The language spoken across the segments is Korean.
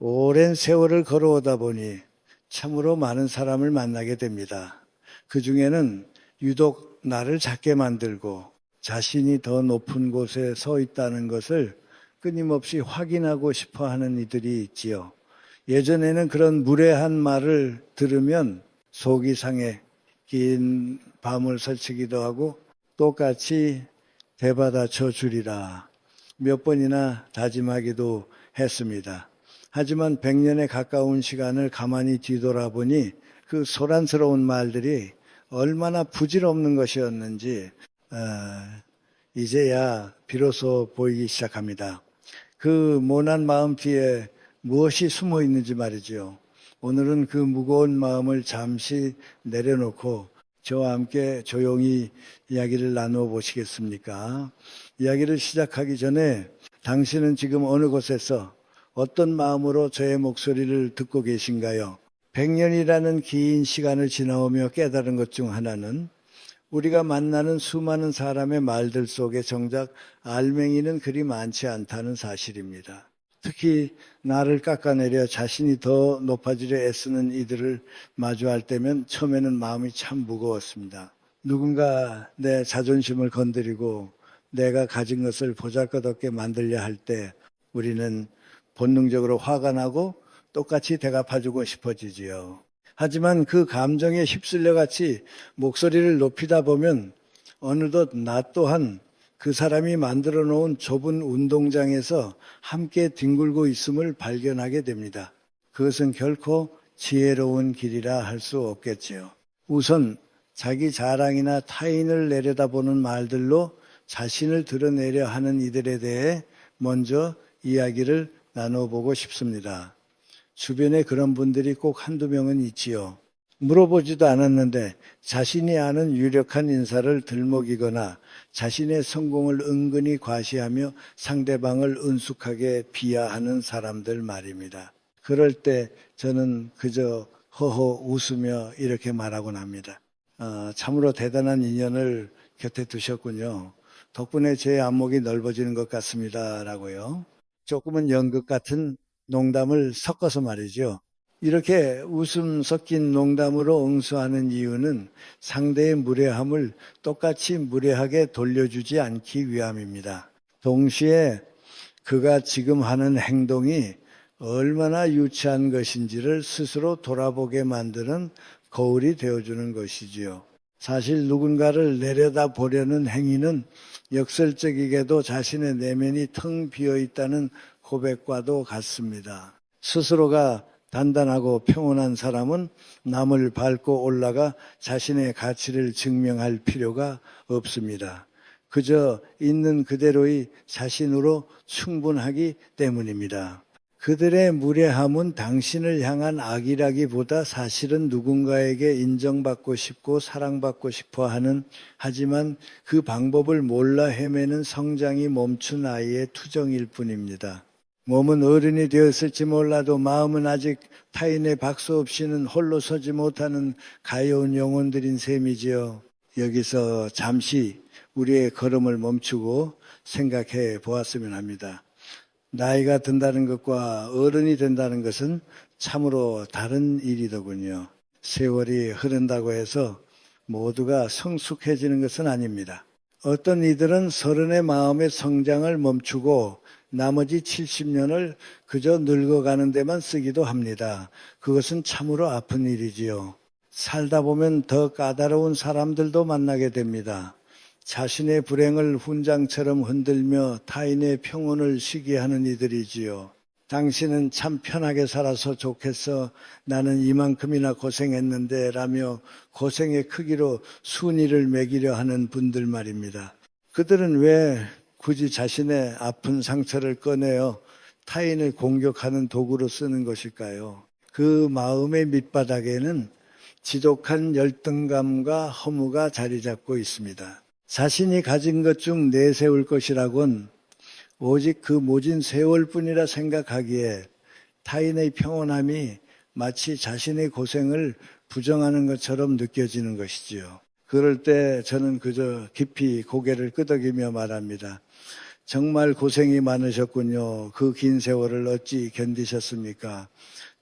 오랜 세월을 걸어오다 보니 참으로 많은 사람을 만나게 됩니다. 그 중에는 유독 나를 작게 만들고 자신이 더 높은 곳에 서 있다는 것을 끊임없이 확인하고 싶어 하는 이들이 있지요. 예전에는 그런 무례한 말을 들으면 속이 상해 긴 밤을 설치기도 하고 똑같이 대받아쳐 주리라 몇 번이나 다짐하기도 했습니다. 하지만 100년에 가까운 시간을 가만히 뒤돌아보니 그 소란스러운 말들이 얼마나 부질없는 것이었는지 이제야 비로소 보이기 시작합니다. 그 모난 마음 뒤에 무엇이 숨어 있는지 말이죠. 오늘은 그 무거운 마음을 잠시 내려놓고 저와 함께 조용히 이야기를 나누어 보시겠습니까? 이야기를 시작하기 전에 당신은 지금 어느 곳에서 어떤 마음으로 저의 목소리를 듣고 계신가요? 100년이라는 긴 시간을 지나오며 깨달은 것 중 하나는 우리가 만나는 수많은 사람의 말들 속에 정작 알맹이는 그리 많지 않다는 사실입니다. 특히 나를 깎아내려 자신이 더 높아지려 애쓰는 이들을 마주할 때면 처음에는 마음이 참 무거웠습니다. 누군가 내 자존심을 건드리고 내가 가진 것을 보잘것없게 만들려 할 때 우리는 본능적으로 화가 나고 똑같이 대갚아주고 싶어지지요. 하지만 그 감정에 휩쓸려 같이 목소리를 높이다 보면 어느덧 나 또한 그 사람이 만들어 놓은 좁은 운동장에서 함께 뒹굴고 있음을 발견하게 됩니다. 그것은 결코 지혜로운 길이라 할 수 없겠지요. 우선 자기 자랑이나 타인을 내려다보는 말들로 자신을 드러내려 하는 이들에 대해 먼저 이야기를 나눠보고 싶습니다. 주변에 그런 분들이 꼭 한두 명은 있지요. 물어보지도 않았는데 자신이 아는 유력한 인사를 들먹이거나 자신의 성공을 은근히 과시하며 상대방을 은숙하게 비하하는 사람들 말입니다. 그럴 때 저는 그저 허허 웃으며 이렇게 말하곤 합니다. 참으로 대단한 인연을 곁에 두셨군요. 덕분에 제 안목이 넓어지는 것 같습니다. 라고요. 조금은 연극 같은 농담을 섞어서 말이죠. 이렇게 웃음 섞인 농담으로 응수하는 이유는 상대의 무례함을 똑같이 무례하게 돌려주지 않기 위함입니다. 동시에 그가 지금 하는 행동이 얼마나 유치한 것인지를 스스로 돌아보게 만드는 거울이 되어주는 것이지요. 사실 누군가를 내려다보려는 행위는 역설적이게도 자신의 내면이 텅 비어있다는 고백과도 같습니다. 스스로가 단단하고 평온한 사람은 남을 밟고 올라가 자신의 가치를 증명할 필요가 없습니다. 그저 있는 그대로의 자신으로 충분하기 때문입니다. 그들의 무례함은 당신을 향한 악이라기보다 사실은 누군가에게 인정받고 싶고 사랑받고 싶어 하는, 하지만 그 방법을 몰라 헤매는 성장이 멈춘 아이의 투정일 뿐입니다. 몸은 어른이 되었을지 몰라도 마음은 아직 타인의 박수 없이는 홀로 서지 못하는 가여운 영혼들인 셈이지요. 여기서 잠시 우리의 걸음을 멈추고 생각해 보았으면 합니다. 나이가 든다는 것과 어른이 된다는 것은 참으로 다른 일이더군요. 세월이 흐른다고 해서 모두가 성숙해지는 것은 아닙니다. 어떤 이들은 30의 마음의 성장을 멈추고 나머지 70년을 그저 늙어가는 데만 쓰기도 합니다. 그것은 참으로 아픈 일이지요. 살다 보면 더 까다로운 사람들도 만나게 됩니다. 자신의 불행을 훈장처럼 흔들며 타인의 평온을 시기하는 이들이지요. 당신은 참 편하게 살아서 좋겠어. 나는 이만큼이나 고생했는데 라며 고생의 크기로 순위를 매기려 하는 분들 말입니다. 그들은 왜 굳이 자신의 아픈 상처를 꺼내어 타인을 공격하는 도구로 쓰는 것일까요? 그 마음의 밑바닥에는 지독한 열등감과 허무가 자리 잡고 있습니다. 자신이 가진 것 중 내세울 것이라곤 오직 그 모진 세월뿐이라 생각하기에 타인의 평온함이 마치 자신의 고생을 부정하는 것처럼 느껴지는 것이지요. 그럴 때 저는 그저 깊이 고개를 끄덕이며 말합니다. 정말 고생이 많으셨군요. 그 긴 세월을 어찌 견디셨습니까?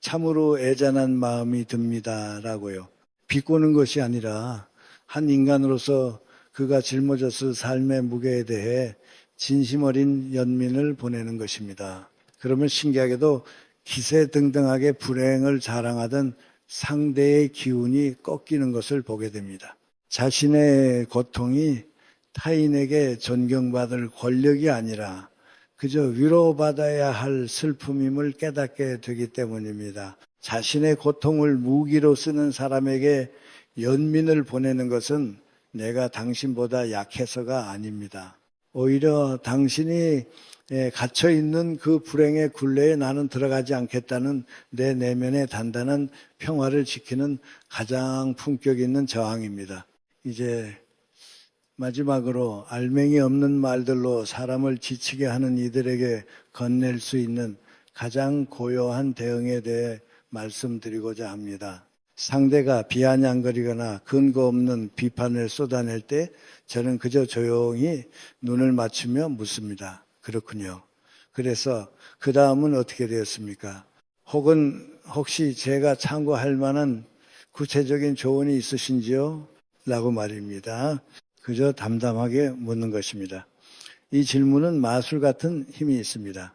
참으로 애잔한 마음이 듭니다. 라고요. 비꼬는 것이 아니라 한 인간으로서 그가 짊어졌을 삶의 무게에 대해 진심 어린 연민을 보내는 것입니다. 그러면 신기하게도 기세등등하게 불행을 자랑하던 상대의 기운이 꺾이는 것을 보게 됩니다. 자신의 고통이 타인에게 존경받을 권력이 아니라 그저 위로받아야 할 슬픔임을 깨닫게 되기 때문입니다. 자신의 고통을 무기로 쓰는 사람에게 연민을 보내는 것은 내가 당신보다 약해서가 아닙니다. 오히려 당신이 갇혀있는 그 불행의 굴레에 나는 들어가지 않겠다는 내 내면의 단단한 평화를 지키는 가장 품격 있는 저항입니다. 이제 마지막으로 알맹이 없는 말들로 사람을 지치게 하는 이들에게 건넬 수 있는 가장 고요한 대응에 대해 말씀드리고자 합니다. 상대가 비아냥거리거나 근거 없는 비판을 쏟아낼 때 저는 그저 조용히 눈을 맞추며 묻습니다. 그렇군요. 그래서 그 다음은 어떻게 되었습니까? 혹시 제가 참고할 만한 구체적인 조언이 있으신지요? 라고 말입니다. 그저 담담하게 묻는 것입니다. 이 질문은 마술 같은 힘이 있습니다.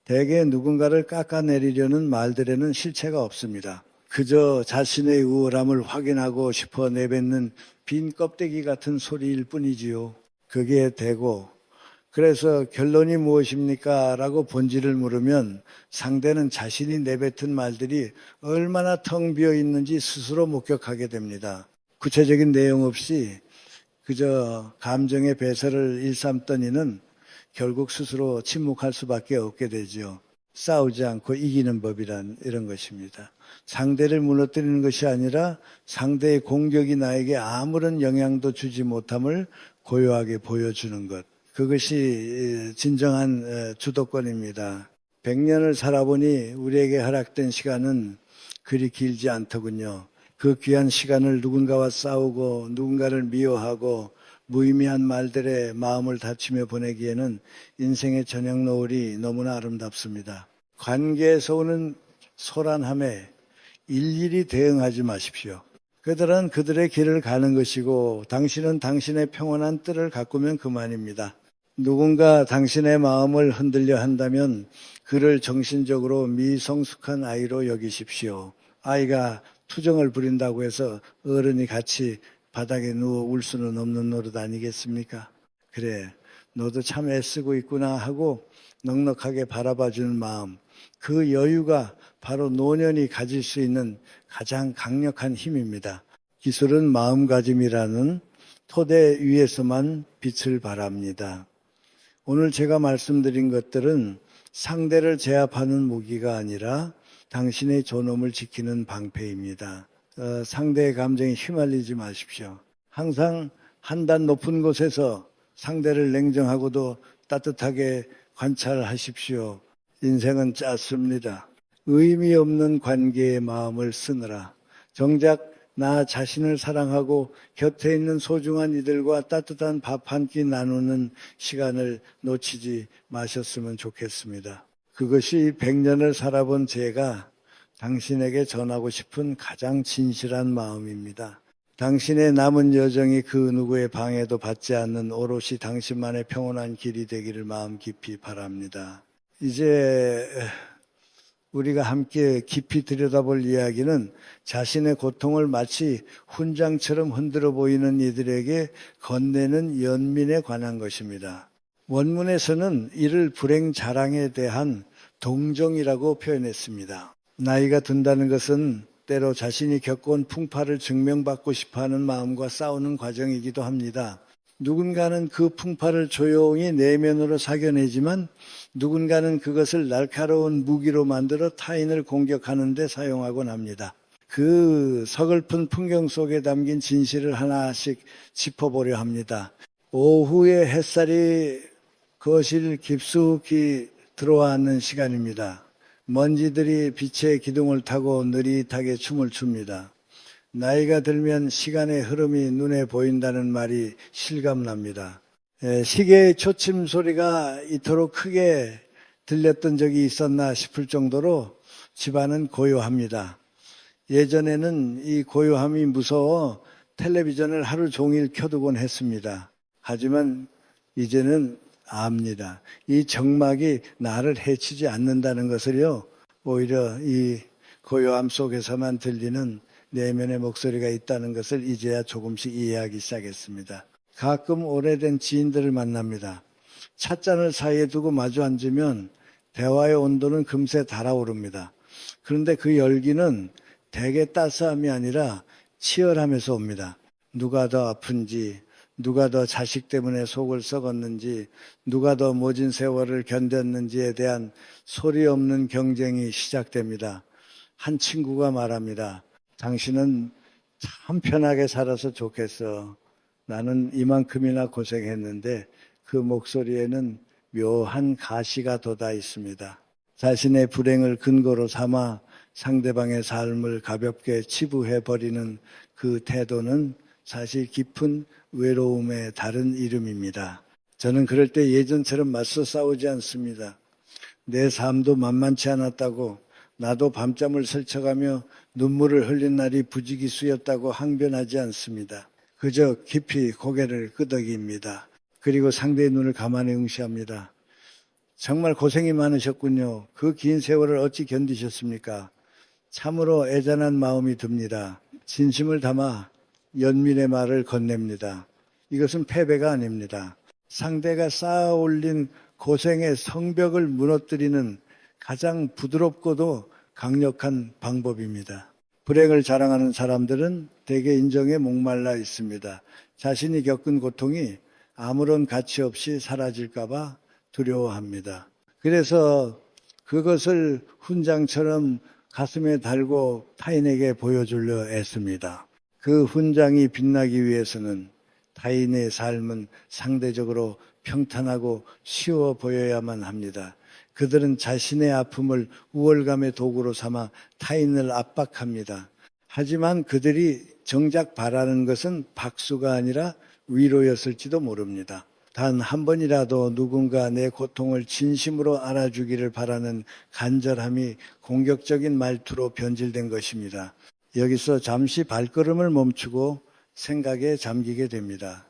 대개 누군가를 깎아내리려는 말들에는 실체가 없습니다. 그저 자신의 우월함을 확인하고 싶어 내뱉는 빈 껍데기 같은 소리일 뿐이지요. 그게 되고 그래서 결론이 무엇입니까? 라고 본질을 물으면 상대는 자신이 내뱉은 말들이 얼마나 텅 비어 있는지 스스로 목격하게 됩니다. 구체적인 내용 없이 그저 감정의 배설을 일삼던 이는 결국 스스로 침묵할 수밖에 없게 되죠. 싸우지 않고 이기는 법이란 이런 것입니다. 상대를 무너뜨리는 것이 아니라 상대의 공격이 나에게 아무런 영향도 주지 못함을 고요하게 보여주는 것. 그것이 진정한 주도권입니다. 100년을 살아보니 우리에게 허락된 시간은 그리 길지 않더군요. 그 귀한 시간을 누군가와 싸우고 누군가를 미워하고 무의미한 말들에 마음을 다치며 보내기에는 인생의 저녁 노을이 너무나 아름답습니다. 관계에서 오는 소란함에 일일이 대응하지 마십시오. 그들은 그들의 길을 가는 것이고 당신은 당신의 평온한 뜰을 가꾸면 그만입니다. 누군가 당신의 마음을 흔들려 한다면 그를 정신적으로 미성숙한 아이로 여기십시오. 아이가 투정을 부린다고 해서 어른이 같이 바닥에 누워 울 수는 없는 노릇 아니겠습니까? 그래, 너도 참 애쓰고 있구나 하고 넉넉하게 바라봐주는 마음, 그 여유가 바로 노년이 가질 수 있는 가장 강력한 힘입니다. 기술은 마음가짐이라는 토대 위에서만 빛을 발합니다. 오늘 제가 말씀드린 것들은 상대를 제압하는 무기가 아니라 당신의 존엄을 지키는 방패입니다. 상대의 감정에 휘말리지 마십시오. 항상 한 단 높은 곳에서 상대를 냉정하고도 따뜻하게 관찰하십시오. 인생은 짧습니다. 의미 없는 관계에 마음을 쓰느라 정작 나 자신을 사랑하고 곁에 있는 소중한 이들과 따뜻한 밥 한 끼 나누는 시간을 놓치지 마셨으면 좋겠습니다. 그것이 100년을 살아본 제가 당신에게 전하고 싶은 가장 진실한 마음입니다. 당신의 남은 여정이 그 누구의 방해도 받지 않는 오롯이 당신만의 평온한 길이 되기를 마음 깊이 바랍니다. 이제 우리가 함께 깊이 들여다볼 이야기는 자신의 고통을 마치 훈장처럼 흔들어 보이는 이들에게 건네는 연민에 관한 것입니다. 원문에서는 이를 불행 자랑에 대한 동정이라고 표현했습니다. 나이가 든다는 것은 때로 자신이 겪어온 풍파를 증명받고 싶어하는 마음과 싸우는 과정이기도 합니다. 누군가는 그 풍파를 조용히 내면으로 사겨내지만 누군가는 그것을 날카로운 무기로 만들어 타인을 공격하는 데 사용하곤 합니다. 그 서글픈 풍경 속에 담긴 진실을 하나씩 짚어보려 합니다. 오후의 햇살이 거실 깊숙이 들어왔는 시간입니다. 먼지들이 빛의 기둥을 타고 느릿하게 춤을 춥니다. 나이가 들면 시간의 흐름이 눈에 보인다는 말이 실감납니다. 시계의 초침 소리가 이토록 크게 들렸던 적이 있었나 싶을 정도로 집안은 고요합니다. 예전에는 이 고요함이 무서워 텔레비전을 하루 종일 켜두곤 했습니다. 하지만 이제는 압니다. 이 정막이 나를 해치지 않는다는 것을요, 오히려 이 고요함 속에서만 들리는 내면의 목소리가 있다는 것을 이제야 조금씩 이해하기 시작했습니다. 가끔 오래된 지인들을 만납니다. 찻잔을 사이에 두고 마주 앉으면 대화의 온도는 금세 달아오릅니다. 그런데 그 열기는 대개 따스함이 아니라 치열함에서 옵니다. 누가 더 아픈지, 누가 더 자식 때문에 속을 썩었는지, 누가 더 모진 세월을 견뎠는지에 대한 소리 없는 경쟁이 시작됩니다. 한 친구가 말합니다. 당신은 참 편하게 살아서 좋겠어. 나는 이만큼이나 고생했는데 그 목소리에는 묘한 가시가 돋아 있습니다. 자신의 불행을 근거로 삼아 상대방의 삶을 가볍게 치부해버리는 그 태도는 사실 깊은 외로움의 다른 이름입니다. 저는 그럴 때 예전처럼 맞서 싸우지 않습니다. 내 삶도 만만치 않았다고, 나도 밤잠을 설쳐가며 눈물을 흘린 날이 부지기수였다고 항변하지 않습니다. 그저 깊이 고개를 끄덕입니다. 그리고 상대의 눈을 가만히 응시합니다. 정말 고생이 많으셨군요. 그 긴 세월을 어찌 견디셨습니까? 참으로 애잔한 마음이 듭니다. 진심을 담아 연민의 말을 건넵니다. 이것은 패배가 아닙니다. 상대가 쌓아 올린 고생의 성벽을 무너뜨리는 가장 부드럽고도 강력한 방법입니다. 불행을 자랑하는 사람들은 대개 인정에 목말라 있습니다. 자신이 겪은 고통이 아무런 가치 없이 사라질까봐 두려워합니다. 그래서 그것을 훈장처럼 가슴에 달고 타인에게 보여주려 애씁니다. 그 훈장이 빛나기 위해서는 타인의 삶은 상대적으로 평탄하고 쉬워 보여야만 합니다. 그들은 자신의 아픔을 우월감의 도구로 삼아 타인을 압박합니다. 하지만 그들이 정작 바라는 것은 박수가 아니라 위로였을지도 모릅니다. 단 한 번이라도 누군가 내 고통을 진심으로 알아주기를 바라는 간절함이 공격적인 말투로 변질된 것입니다. 여기서 잠시 발걸음을 멈추고 생각에 잠기게 됩니다.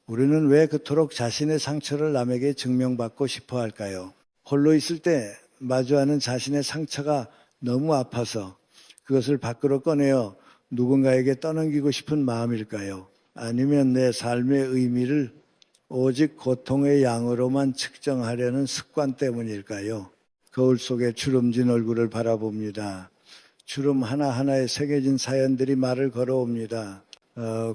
우리는 왜 그토록 자신의 상처를 남에게 증명받고 싶어 할까요? 홀로 있을 때 마주하는 자신의 상처가 너무 아파서 그것을 밖으로 꺼내어 누군가에게 떠넘기고 싶은 마음일까요? 아니면 내 삶의 의미를 오직 고통의 양으로만 측정하려는 습관 때문일까요? 거울 속에 주름진 얼굴을 바라봅니다. 주름 하나하나에 새겨진 사연들이 말을 걸어옵니다.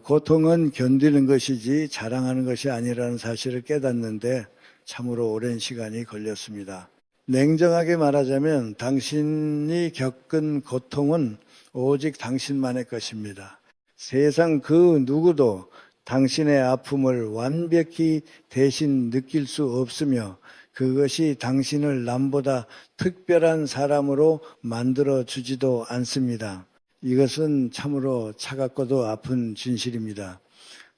고통은 견디는 것이지 자랑하는 것이 아니라는 사실을 깨닫는데 참으로 오랜 시간이 걸렸습니다. 냉정하게 말하자면 당신이 겪은 고통은 오직 당신만의 것입니다. 세상 그 누구도 당신의 아픔을 완벽히 대신 느낄 수 없으며 그것이 당신을 남보다 특별한 사람으로 만들어주지도 않습니다. 이것은 참으로 차갑고도 아픈 진실입니다.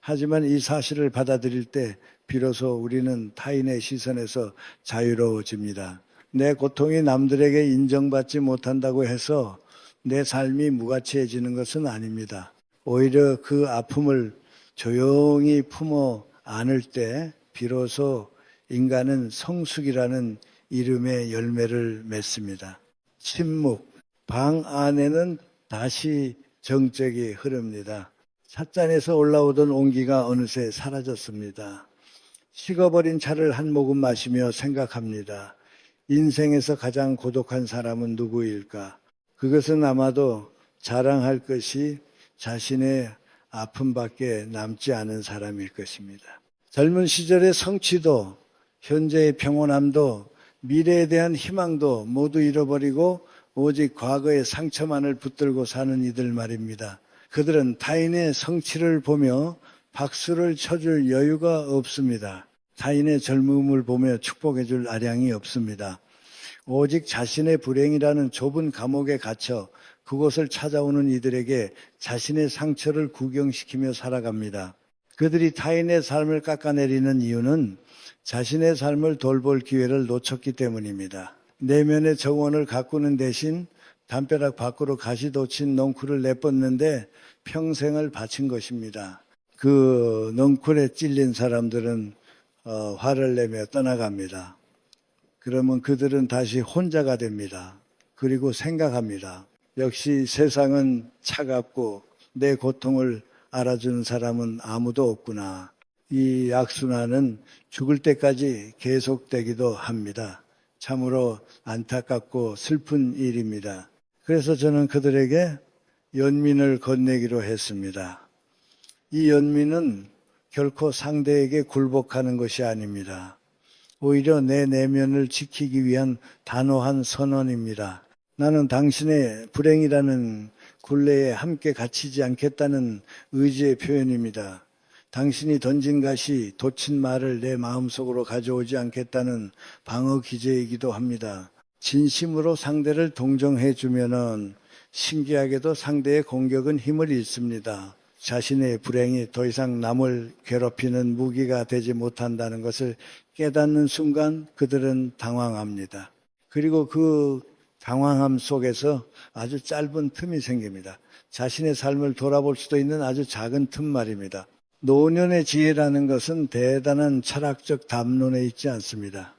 하지만 이 사실을 받아들일 때 비로소 우리는 타인의 시선에서 자유로워집니다. 내 고통이 남들에게 인정받지 못한다고 해서 내 삶이 무가치해지는 것은 아닙니다. 오히려 그 아픔을 조용히 품어 안을 때 비로소 인간은 성숙이라는 이름의 열매를 맺습니다. 침묵, 방 안에는 다시 정적이 흐릅니다. 찻잔에서 올라오던 온기가 어느새 사라졌습니다. 식어버린 차를 한 모금 마시며 생각합니다. 인생에서 가장 고독한 사람은 누구일까? 그것은 아마도 자랑할 것이 자신의 아픔밖에 남지 않은 사람일 것입니다. 젊은 시절의 성취도, 현재의 평온함도, 미래에 대한 희망도 모두 잃어버리고 오직 과거의 상처만을 붙들고 사는 이들 말입니다. 그들은 타인의 성취를 보며 박수를 쳐줄 여유가 없습니다. 타인의 젊음을 보며 축복해줄 아량이 없습니다. 오직 자신의 불행이라는 좁은 감옥에 갇혀 그곳을 찾아오는 이들에게 자신의 상처를 구경시키며 살아갑니다. 그들이 타인의 삶을 깎아내리는 이유는 자신의 삶을 돌볼 기회를 놓쳤기 때문입니다. 내면의 정원을 가꾸는 대신 담벼락 밖으로 가시돋친 넝쿨을 내뻗는데 평생을 바친 것입니다. 그 넝쿨에 찔린 사람들은 화를 내며 떠나갑니다. 그러면 그들은 다시 혼자가 됩니다. 그리고 생각합니다. 역시 세상은 차갑고 내 고통을 알아주는 사람은 아무도 없구나. 이 악순환은 죽을 때까지 계속되기도 합니다. 참으로 안타깝고 슬픈 일입니다. 그래서 저는 그들에게 연민을 건네기로 했습니다. 이 연민은 결코 상대에게 굴복하는 것이 아닙니다. 오히려 내 내면을 지키기 위한 단호한 선언입니다. 나는 당신의 불행이라는 굴레에 함께 갇히지 않겠다는 의지의 표현입니다. 당신이 던진 가시, 돋친 말을 내 마음속으로 가져오지 않겠다는 방어 기제이기도 합니다. 진심으로 상대를 동정해 주면은 신기하게도 상대의 공격은 힘을 잃습니다. 자신의 불행이 더 이상 남을 괴롭히는 무기가 되지 못한다는 것을 깨닫는 순간 그들은 당황합니다. 그리고 그 당황함 속에서 아주 짧은 틈이 생깁니다. 자신의 삶을 돌아볼 수도 있는 아주 작은 틈 말입니다. 노년의 지혜라는 것은 대단한 철학적 담론에 있지 않습니다.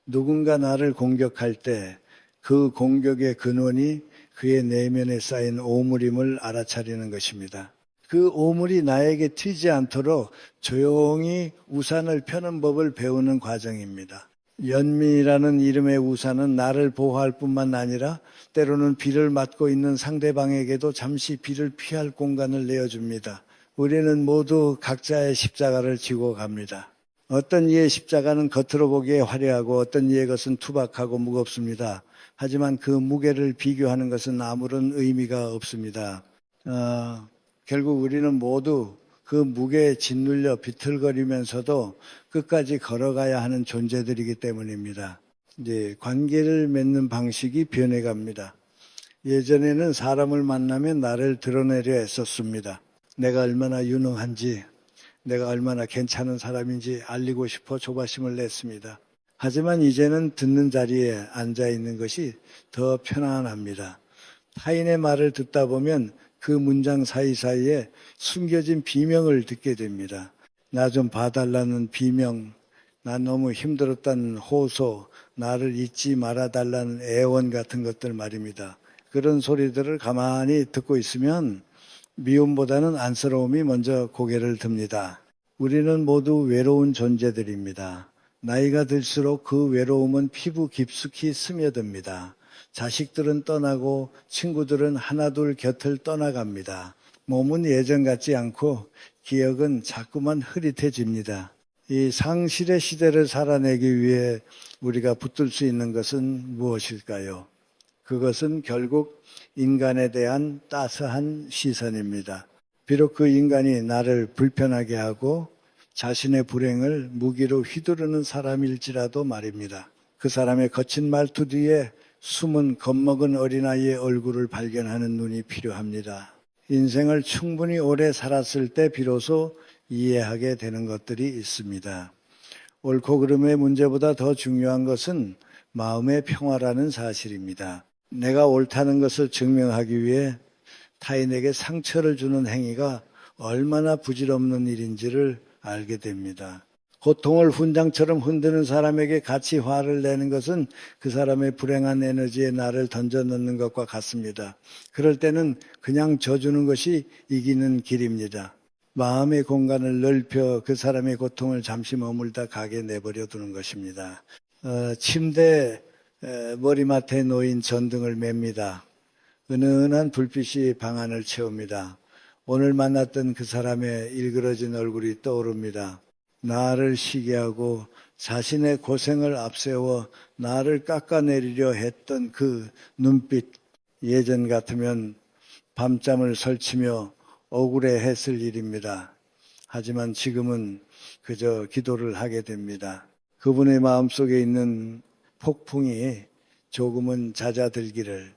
누군가 나를 공격할 때 그 공격의 근원이 그의 내면에 쌓인 오물임을 알아차리는 것입니다. 그 오물이 나에게 튀지 않도록 조용히 우산을 펴는 법을 배우는 과정입니다. 연민이라는 이름의 우산은 나를 보호할 뿐만 아니라 때로는 비를 맞고 있는 상대방에게도 잠시 비를 피할 공간을 내어줍니다. 우리는 모두 각자의 십자가를 지고 갑니다. 어떤 이의 십자가는 겉으로 보기에 화려하고 어떤 이의 것은 투박하고 무겁습니다. 하지만 그 무게를 비교하는 것은 아무런 의미가 없습니다. 결국 우리는 모두 그 무게에 짓눌려 비틀거리면서도 끝까지 걸어가야 하는 존재들이기 때문입니다. 이제 관계를 맺는 방식이 변해갑니다. 예전에는 사람을 만나면 나를 드러내려 했었습니다. 내가 얼마나 유능한지, 내가 얼마나 괜찮은 사람인지 알리고 싶어 조바심을 냈습니다. 하지만 이제는 듣는 자리에 앉아 있는 것이 더 편안합니다. 타인의 말을 듣다 보면 그 문장 사이사이에 숨겨진 비명을 듣게 됩니다. 나 좀 봐달라는 비명, 난 너무 힘들었다는 호소, 나를 잊지 말아달라는 애원 같은 것들 말입니다. 그런 소리들을 가만히 듣고 있으면 미움보다는 안쓰러움이 먼저 고개를 듭니다. 우리는 모두 외로운 존재들입니다. 나이가 들수록 그 외로움은 피부 깊숙이 스며듭니다. 자식들은 떠나고 친구들은 하나둘 곁을 떠나갑니다. 몸은 예전 같지 않고 기억은 자꾸만 흐릿해집니다. 이 상실의 시대를 살아내기 위해 우리가 붙들 수 있는 것은 무엇일까요? 그것은 결국 인간에 대한 따스한 시선입니다. 비록 그 인간이 나를 불편하게 하고 자신의 불행을 무기로 휘두르는 사람일지라도 말입니다. 그 사람의 거친 말투 뒤에 숨은 겁먹은 어린아이의 얼굴을 발견하는 눈이 필요합니다. 인생을 충분히 오래 살았을 때 비로소 이해하게 되는 것들이 있습니다. 옳고 그름의 문제보다 더 중요한 것은 마음의 평화라는 사실입니다. 내가 옳다는 것을 증명하기 위해 타인에게 상처를 주는 행위가 얼마나 부질없는 일인지를 알게 됩니다. 고통을 훈장처럼 흔드는 사람에게 같이 화를 내는 것은 그 사람의 불행한 에너지에 나를 던져넣는 것과 같습니다. 그럴 때는 그냥 져주는 것이 이기는 길입니다. 마음의 공간을 넓혀 그 사람의 고통을 잠시 머물다 가게 내버려 두는 것입니다. 침대 머리맡에 놓인 전등을 맵니다. 은은한 불빛이 방 안을 채웁니다. 오늘 만났던 그 사람의 일그러진 얼굴이 떠오릅니다. 나를 시기하고 자신의 고생을 앞세워 나를 깎아내리려 했던 그 눈빛, 예전 같으면 밤잠을 설치며 억울해했을 일입니다. 하지만 지금은 그저 기도를 하게 됩니다. 그분의 마음속에 있는 폭풍이 조금은 잦아들기를,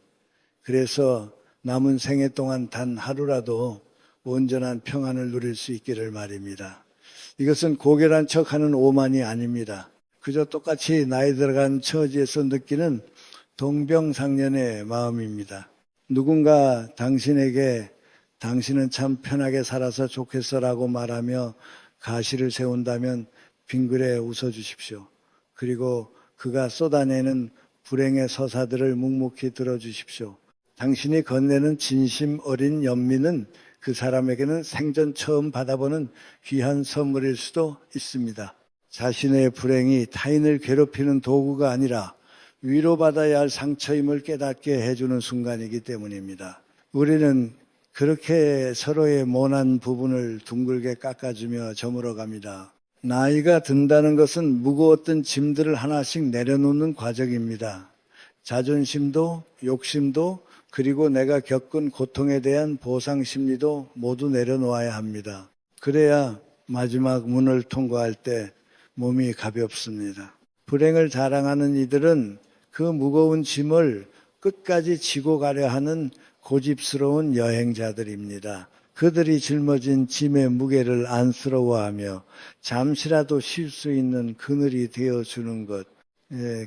그래서 남은 생애 동안 단 하루라도 온전한 평안을 누릴 수 있기를 말입니다. 이것은 고결한 척하는 오만이 아닙니다. 그저 똑같이 나이 들어간 처지에서 느끼는 동병상련의 마음입니다. 누군가 당신에게 당신은 참 편하게 살아서 좋겠어라고 말하며 가시를 세운다면 빙그레 웃어주십시오. 그리고 그가 쏟아내는 불행의 서사들을 묵묵히 들어주십시오. 당신이 건네는 진심 어린 연민은 그 사람에게는 생전 처음 받아보는 귀한 선물일 수도 있습니다. 자신의 불행이 타인을 괴롭히는 도구가 아니라 위로받아야 할 상처임을 깨닫게 해주는 순간이기 때문입니다. 우리는 그렇게 서로의 모난 부분을 둥글게 깎아주며 저물어 갑니다. 나이가 든다는 것은 무거웠던 짐들을 하나씩 내려놓는 과정입니다. 자존심도 욕심도 그리고 내가 겪은 고통에 대한 보상 심리도 모두 내려놓아야 합니다. 그래야 마지막 문을 통과할 때 몸이 가볍습니다. 불행을 자랑하는 이들은 그 무거운 짐을 끝까지 지고 가려 하는 고집스러운 여행자들입니다. 그들이 짊어진 짐의 무게를 안쓰러워하며 잠시라도 쉴 수 있는 그늘이 되어주는 것,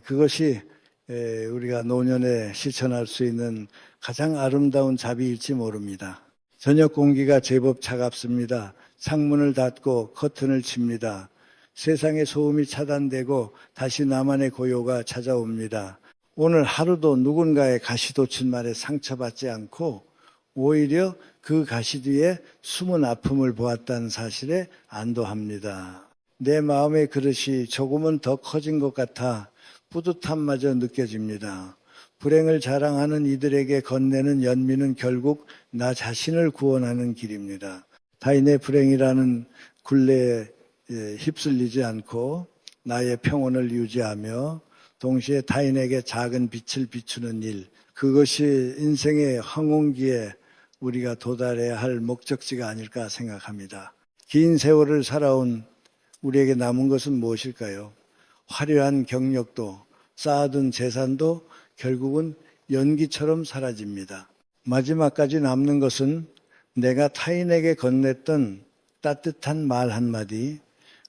그것이 우리가 노년에 실천할 수 있는 가장 아름다운 자비일지 모릅니다. 저녁 공기가 제법 차갑습니다. 창문을 닫고 커튼을 칩니다. 세상의 소음이 차단되고 다시 나만의 고요가 찾아옵니다. 오늘 하루도 누군가의 가시돋친 말에 상처받지 않고 오히려 그 가시 뒤에 숨은 아픔을 보았다는 사실에 안도합니다. 내 마음의 그릇이 조금은 더 커진 것 같아 뿌듯함마저 느껴집니다. 불행을 자랑하는 이들에게 건네는 연민은 결국 나 자신을 구원하는 길입니다. 타인의 불행이라는 굴레에 휩쓸리지 않고 나의 평온을 유지하며 동시에 타인에게 작은 빛을 비추는 일, 그것이 인생의 황혼기에 우리가 도달해야 할 목적지가 아닐까 생각합니다. 긴 세월을 살아온 우리에게 남은 것은 무엇일까요? 화려한 경력도 쌓아둔 재산도 결국은 연기처럼 사라집니다. 마지막까지 남는 것은 내가 타인에게 건넸던 따뜻한 말 한마디,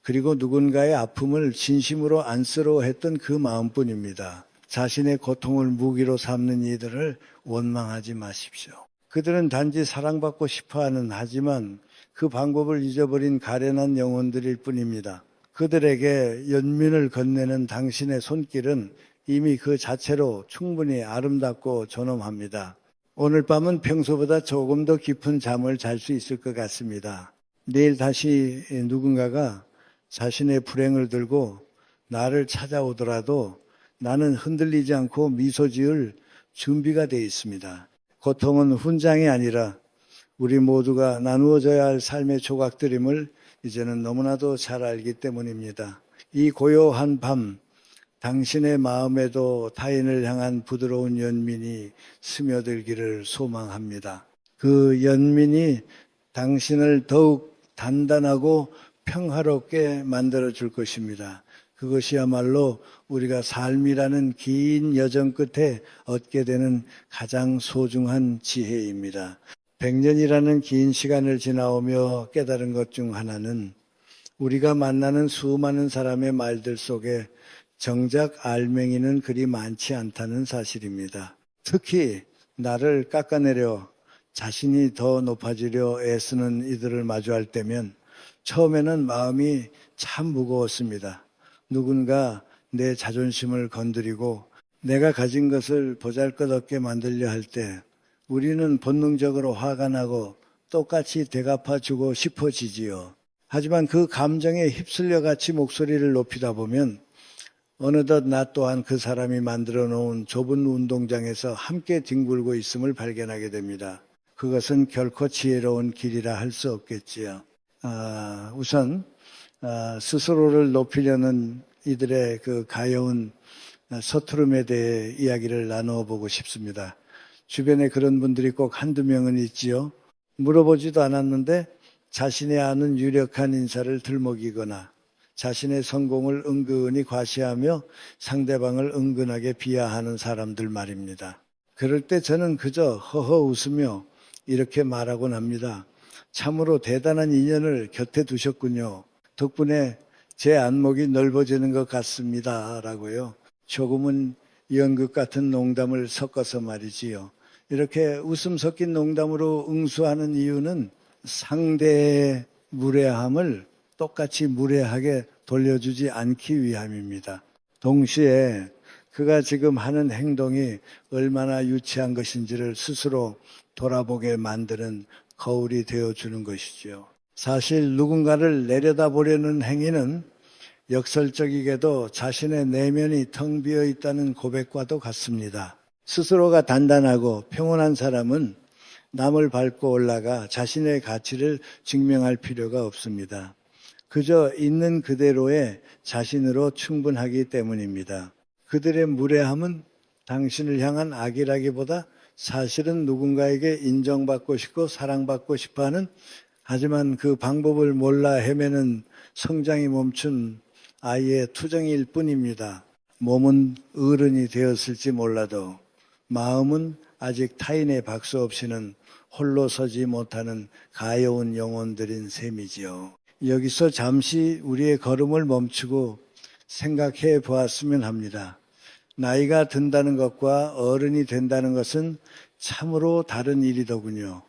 그리고 누군가의 아픔을 진심으로 안쓰러워했던 그 마음뿐입니다. 자신의 고통을 무기로 삼는 이들을 원망하지 마십시오. 그들은 단지 사랑받고 싶어하는, 하지만 그 방법을 잊어버린 가련한 영혼들일 뿐입니다. 그들에게 연민을 건네는 당신의 손길은 이미 그 자체로 충분히 아름답고 존엄합니다. 오늘 밤은 평소보다 조금 더 깊은 잠을 잘 수 있을 것 같습니다. 내일 다시 누군가가 자신의 불행을 들고 나를 찾아오더라도 나는 흔들리지 않고 미소 지을 준비가 되어 있습니다. 고통은 훈장이 아니라 우리 모두가 나누어져야 할 삶의 조각들임을 이제는 너무나도 잘 알기 때문입니다. 이 고요한 밤, 당신의 마음에도 타인을 향한 부드러운 연민이 스며들기를 소망합니다. 그 연민이 당신을 더욱 단단하고 평화롭게 만들어줄 것입니다. 그것이야말로 우리가 삶이라는 긴 여정 끝에 얻게 되는 가장 소중한 지혜입니다. 100년이라는 긴 시간을 지나오며 깨달은 것 중 하나는 우리가 만나는 수많은 사람의 말들 속에 정작 알맹이는 그리 많지 않다는 사실입니다. 특히 나를 깎아내려 자신이 더 높아지려 애쓰는 이들을 마주할 때면 처음에는 마음이 참 무거웠습니다. 누군가 내 자존심을 건드리고 내가 가진 것을 보잘것없게 만들려 할 때 우리는 본능적으로 화가 나고 똑같이 되갚아주고 싶어지지요. 하지만 그 감정에 휩쓸려 같이 목소리를 높이다 보면 어느덧 나 또한 그 사람이 만들어 놓은 좁은 운동장에서 함께 뒹굴고 있음을 발견하게 됩니다. 그것은 결코 지혜로운 길이라 할 수 없겠지요. 우선 스스로를 높이려는 이들의 그 가여운 서투름에 대해 이야기를 나누어 보고 싶습니다. 주변에 그런 분들이 꼭 한두 명은 있지요. 물어보지도 않았는데 자신의 아는 유력한 인사를 들먹이거나 자신의 성공을 은근히 과시하며 상대방을 은근하게 비하하는 사람들 말입니다. 그럴 때 저는 그저 허허 웃으며 이렇게 말하곤 합니다. 참으로 대단한 인연을 곁에 두셨군요. 덕분에 제 안목이 넓어지는 것 같습니다. 라고요. 조금은 연극 같은 농담을 섞어서 말이지요. 이렇게 웃음 섞인 농담으로 응수하는 이유는 상대의 무례함을 똑같이 무례하게 돌려주지 않기 위함입니다. 동시에 그가 지금 하는 행동이 얼마나 유치한 것인지를 스스로 돌아보게 만드는 거울이 되어주는 것이죠. 사실 누군가를 내려다보려는 행위는 역설적이게도 자신의 내면이 텅 비어 있다는 고백과도 같습니다. 스스로가 단단하고 평온한 사람은 남을 밟고 올라가 자신의 가치를 증명할 필요가 없습니다. 그저 있는 그대로의 자신으로 충분하기 때문입니다. 그들의 무례함은 당신을 향한 악이라기보다 사실은 누군가에게 인정받고 싶고 사랑받고 싶어하는, 하지만 그 방법을 몰라 헤매는 성장이 멈춘 아이의 투정일 뿐입니다. 몸은 어른이 되었을지 몰라도 마음은 아직 타인의 박수 없이는 홀로 서지 못하는 가여운 영혼들인 셈이지요. 여기서 잠시 우리의 걸음을 멈추고 생각해 보았으면 합니다. 나이가 든다는 것과 어른이 된다는 것은 참으로 다른 일이더군요.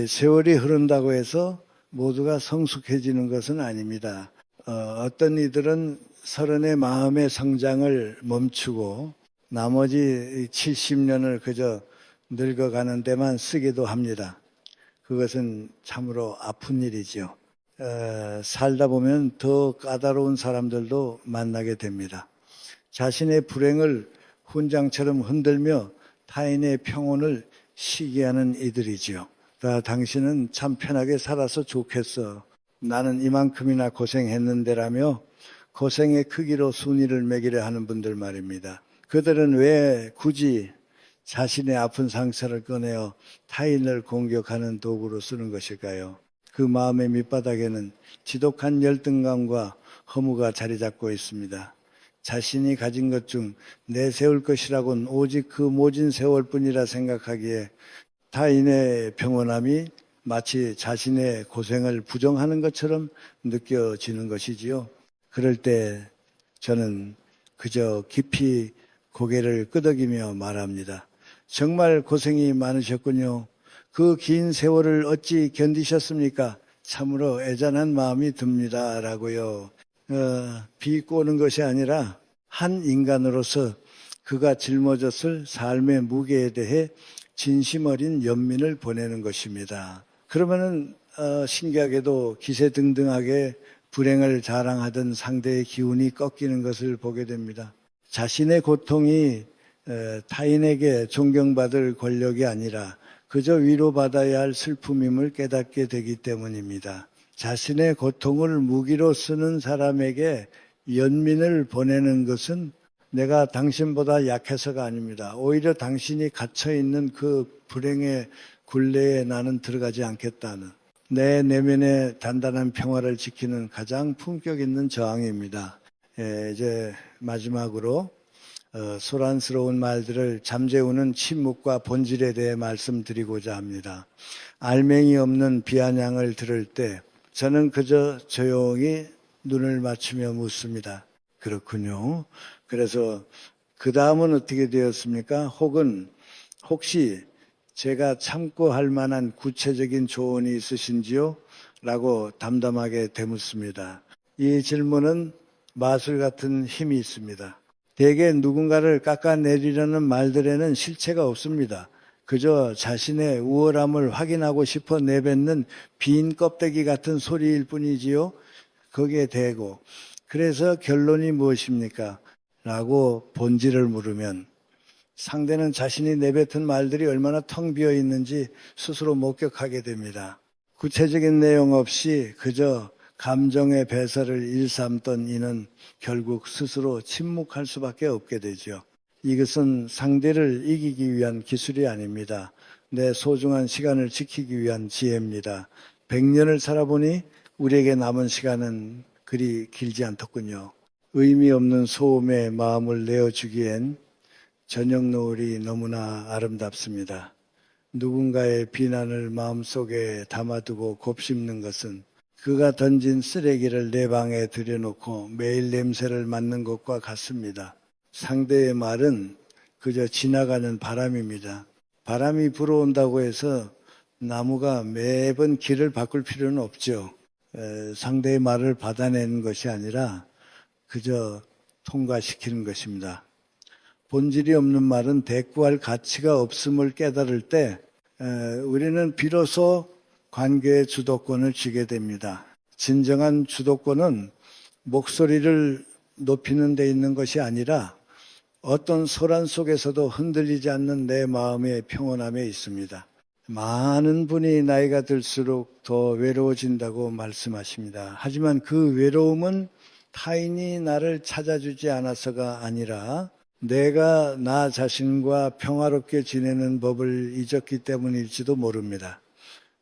세월이 흐른다고 해서 모두가 성숙해지는 것은 아닙니다. 어떤 이들은 서른의 마음의 성장을 멈추고 나머지 70년을 그저 늙어가는 데만 쓰기도 합니다. 그것은 참으로 아픈 일이죠. 살다 보면 더 까다로운 사람들도 만나게 됩니다. 자신의 불행을 훈장처럼 흔들며 타인의 평온을 시기하는 이들이지요. 당신은 참 편하게 살아서 좋겠어. 나는 이만큼이나 고생했는데라며 고생의 크기로 순위를 매기려 하는 분들 말입니다. 그들은 왜 굳이 자신의 아픈 상처를 꺼내어 타인을 공격하는 도구로 쓰는 것일까요? 그 마음의 밑바닥에는 지독한 열등감과 허무가 자리 잡고 있습니다. 자신이 가진 것 중 내세울 것이라고는 오직 그 모진 세월뿐이라 생각하기에 타인의 평온함이 마치 자신의 고생을 부정하는 것처럼 느껴지는 것이지요. 그럴 때 저는 그저 깊이 고개를 끄덕이며 말합니다. 정말 고생이 많으셨군요. 그 긴 세월을 어찌 견디셨습니까? 참으로 애잔한 마음이 듭니다. 라고요. 비꼬는 것이 아니라 한 인간으로서 그가 짊어졌을 삶의 무게에 대해 진심 어린 연민을 보내는 것입니다. 그러면은 신기하게도 기세등등하게 불행을 자랑하던 상대의 기운이 꺾이는 것을 보게 됩니다. 자신의 고통이 타인에게 존경받을 권력이 아니라 그저 위로받아야 할 슬픔임을 깨닫게 되기 때문입니다. 자신의 고통을 무기로 쓰는 사람에게 연민을 보내는 것은 내가 당신보다 약해서가 아닙니다. 오히려 당신이 갇혀있는 그 불행의 굴레에 나는 들어가지 않겠다는 내 내면의 단단한 평화를 지키는 가장 품격 있는 저항입니다. 이제 마지막으로 소란스러운 말들을 잠재우는 침묵과 본질에 대해 말씀드리고자 합니다. 알맹이 없는 비아냥을 들을 때 저는 그저 조용히 눈을 맞추며 묻습니다. 그렇군요. 그래서 그 다음은 어떻게 되었습니까? 혹시 제가 참고 할 만한 구체적인 조언이 있으신지요? 라고 담담하게 되묻습니다. 이 질문은 마술 같은 힘이 있습니다. 대개 누군가를 깎아내리려는 말들에는 실체가 없습니다. 그저 자신의 우월함을 확인하고 싶어 내뱉는 빈 껍데기 같은 소리일 뿐이지요. 거기에 대고 그래서 결론이 무엇입니까? 라고 본질을 물으면 상대는 자신이 내뱉은 말들이 얼마나 텅 비어 있는지 스스로 목격하게 됩니다. 구체적인 내용 없이 그저 감정의 배설을 일삼던 이는 결국 스스로 침묵할 수밖에 없게 되죠. 이것은 상대를 이기기 위한 기술이 아닙니다. 내 소중한 시간을 지키기 위한 지혜입니다. 100년을 살아보니 우리에게 남은 시간은 그리 길지 않더군요. 의미 없는 소음에 마음을 내어주기엔 저녁 노을이 너무나 아름답습니다. 누군가의 비난을 마음속에 담아두고 곱씹는 것은 그가 던진 쓰레기를 내 방에 들여놓고 매일 냄새를 맡는 것과 같습니다. 상대의 말은 그저 지나가는 바람입니다. 바람이 불어온다고 해서 나무가 매번 길을 바꿀 필요는 없죠. 상대의 말을 받아내는 것이 아니라 그저 통과시키는 것입니다. 본질이 없는 말은 대꾸할 가치가 없음을 깨달을 때 우리는 비로소 관계의 주도권을 쥐게 됩니다. 진정한 주도권은 목소리를 높이는 데 있는 것이 아니라 어떤 소란 속에서도 흔들리지 않는 내 마음의 평온함에 있습니다. 많은 분이 나이가 들수록 더 외로워진다고 말씀하십니다. 하지만 그 외로움은 타인이 나를 찾아주지 않아서가 아니라 내가 나 자신과 평화롭게 지내는 법을 잊었기 때문일지도 모릅니다.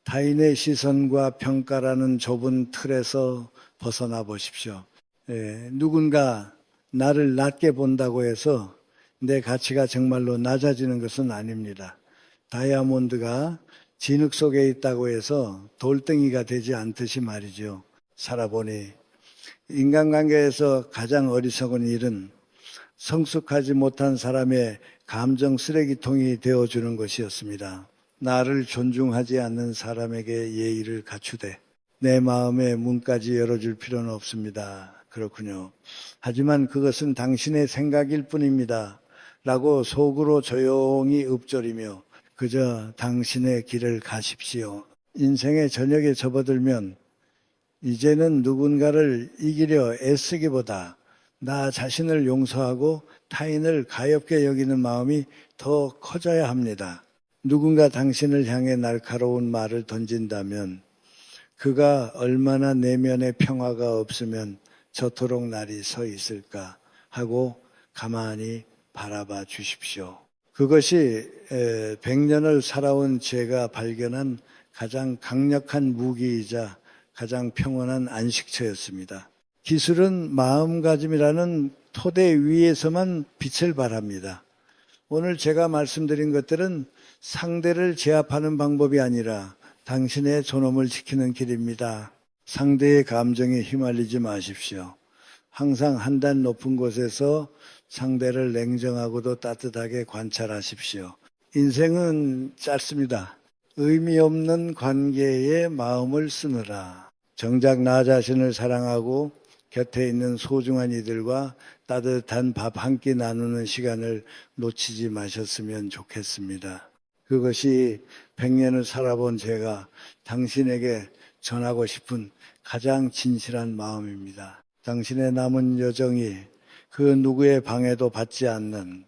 타인의 시선과 평가라는 좁은 틀에서 벗어나 보십시오. 누군가 나를 낮게 본다고 해서 내 가치가 정말로 낮아지는 것은 아닙니다. 다이아몬드가 진흙 속에 있다고 해서 돌덩이가 되지 않듯이 말이죠. 살아보니 인간관계에서 가장 어리석은 일은 성숙하지 못한 사람의 감정 쓰레기통이 되어주는 것이었습니다. 나를 존중하지 않는 사람에게 예의를 갖추되 내 마음의 문까지 열어줄 필요는 없습니다. 그렇군요. 하지만 그것은 당신의 생각일 뿐입니다. 라고 속으로 조용히 읊조리며 그저 당신의 길을 가십시오. 인생의 전역에 접어들면 이제는 누군가를 이기려 애쓰기보다 나 자신을 용서하고 타인을 가엾게 여기는 마음이 더 커져야 합니다. 누군가 당신을 향해 날카로운 말을 던진다면 그가 얼마나 내면의 평화가 없으면 저토록 날이 서 있을까 하고 가만히 바라봐 주십시오. 그것이 100년을 살아온 제가 발견한 가장 강력한 무기이자 가장 평온한 안식처였습니다. 기술은 마음가짐이라는 토대 위에서만 빛을 발합니다. 오늘 제가 말씀드린 것들은 상대를 제압하는 방법이 아니라 당신의 존엄을 지키는 길입니다. 상대의 감정에 휘말리지 마십시오. 항상 한 단 높은 곳에서 상대를 냉정하고도 따뜻하게 관찰하십시오. 인생은 짧습니다. 의미 없는 관계에 마음을 쓰느라 정작 나 자신을 사랑하고 곁에 있는 소중한 이들과 따뜻한 밥 한 끼 나누는 시간을 놓치지 마셨으면 좋겠습니다. 그것이 100년을 살아본 제가 당신에게 전하고 싶은 가장 진실한 마음입니다. 당신의 남은 여정이 그 누구의 방해도 받지 않는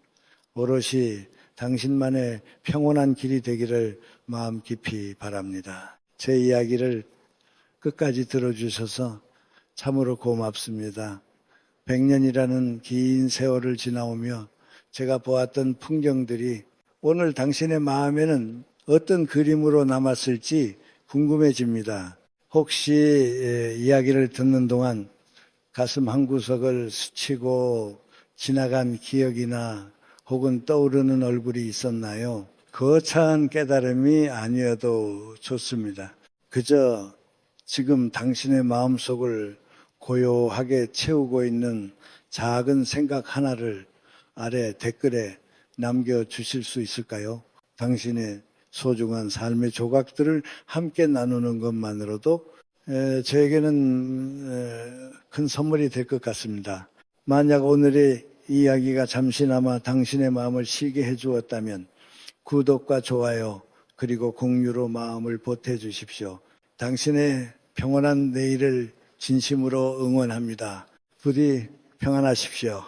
오롯이 당신만의 평온한 길이 되기를 마음 깊이 바랍니다. 제 이야기를 끝까지 들어주셔서 참으로 고맙습니다. 100년이라는 긴 세월을 지나오며 제가 보았던 풍경들이 오늘 당신의 마음에는 어떤 그림으로 남았을지 궁금해집니다. 혹시 이야기를 듣는 동안 가슴 한구석을 스치고 지나간 기억이나 혹은 떠오르는 얼굴이 있었나요? 거창한 깨달음이 아니어도 좋습니다. 그저 지금 당신의 마음속을 고요하게 채우고 있는 작은 생각 하나를 아래 댓글에 남겨주실 수 있을까요? 당신의 소중한 삶의 조각들을 함께 나누는 것만으로도 저에게는 큰 선물이 될 것 같습니다. 만약 오늘의 이야기가 잠시나마 당신의 마음을 쉬게 해주었다면 구독과 좋아요 그리고 공유로 마음을 보태주십시오. 당신의 평온한 내일을 진심으로 응원합니다. 부디 평안하십시오.